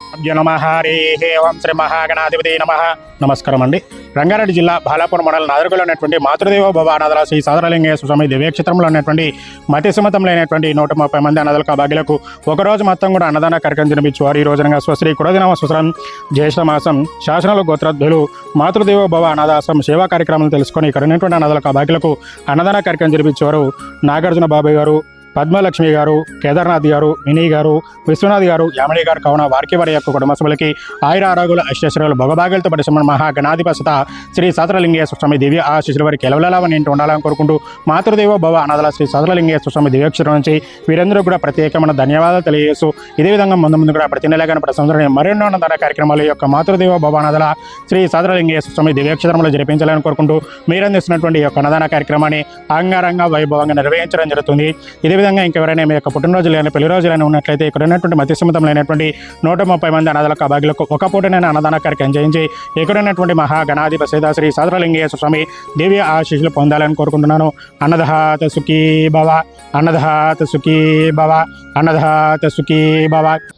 నమః హరి ఓం శ్రీ మహాగణాధిపతి నమః. నమస్కారం అండి. రంగారెడ్డి జిల్లా బాలాపూర్ మండలం నాదర్గలో ఉన్నటువంటి మాతృదేవో భవ అనాథల శ్రీ సాదరలింగేశ్వర స్వామి దివ్యక్షేత్రంలో ఉన్నటువంటి మతిసమతంలో అయినటువంటి 130 మంది అనాథులకు భాగ్యులకు ఒకరోజు మొత్తం కూడా అన్నదాన కార్యక్రమం జరిపించేవారు. ఈ రోజున స్వశ్రీ కుడదినమ సుసరం జ్యేష్ఠ మాసం శాసనాలు గోత్రాధ్యులు మాతృదేవో భవ అనాథాశ్రమం సేవా కార్యక్రమాలను తెలుసుకొని ఇక్కడ ఉన్నటువంటి అనాథులకు భాగ్యులకు అన్నదాన కార్యక్రమం జరిపించేవారు. నాగార్జున బాబాయ్ గారు, పద్మలక్ష్మి గారు, కేదార్నాథ్ గారు, మినీ గారు, విశ్వనాథ్ గారు, యామిని గారు కావున వారికి వారి యొక్క కుటుంబ సభ్యులకి ఆయుర ఆరోగ్యుల అష్టైశ్వర్యాలు భోగభాగ్యాలతో పరిశ్రమ మహాగణాధిపత శ్రీ సాదరలింగేశ్వర స్వామి దివ్య ఆశీస్సుల వారికి ఎలవెలలావని ఇంటి ఉండాలని కోరుకుంటూ మాతృదేవో భవ అనాథల శ్రీ సాదరలింగేశ్వర స్వామి దివ్యక్షేత్రం నుంచి వీరందరూ కూడా ప్రత్యేకమైన ధన్యవాదాలు తెలియజేస్తూ ఇదే విధంగా ముందు కూడా ప్రతి నెల కానీ ప్రతి సంవత్సరం మరెన్నో అన్నదాన కార్యక్రమాల యొక్క మాతృదేవో భవ అనాథల శ్రీ సాదరలింగేశ్వర స్వామి దివ్యక్షేత్రంలో జరిపించాలని కోరుకుంటూ మీరు అందిస్తున్నటువంటి ఈ యొక్క అన్నదాన కార్యక్రమాన్ని అంగరంగ వైభవంగా నిర్వహించడం జరుగుతుంది. ఇదే విధంగా ఇంకెవరైనా మీ యొక్క పుట్టినరోజులు కానీ పెళ్లి రోజులైనా ఉన్నట్లయితే ఇక్కడ ఉన్నటువంటి మతిసమతంలోనటువంటి 130 మంది అనాథులకు భాగ్యులకు ఒక పూటనైనా అన్నదాన కార్యక్రమం చేయించి ఇక్కడ ఉన్నటువంటి మహాగణాధిపతి శ్రీ సాదరలింగేశ్వర స్వామి దివ్య ఆశీస్సులు పొందాలని కోరుకుంటున్నాను. అన్నదాత సుఖీ భవ, అన్నదాత సుఖీ భవ, అన్నదాత సుఖీ భవ.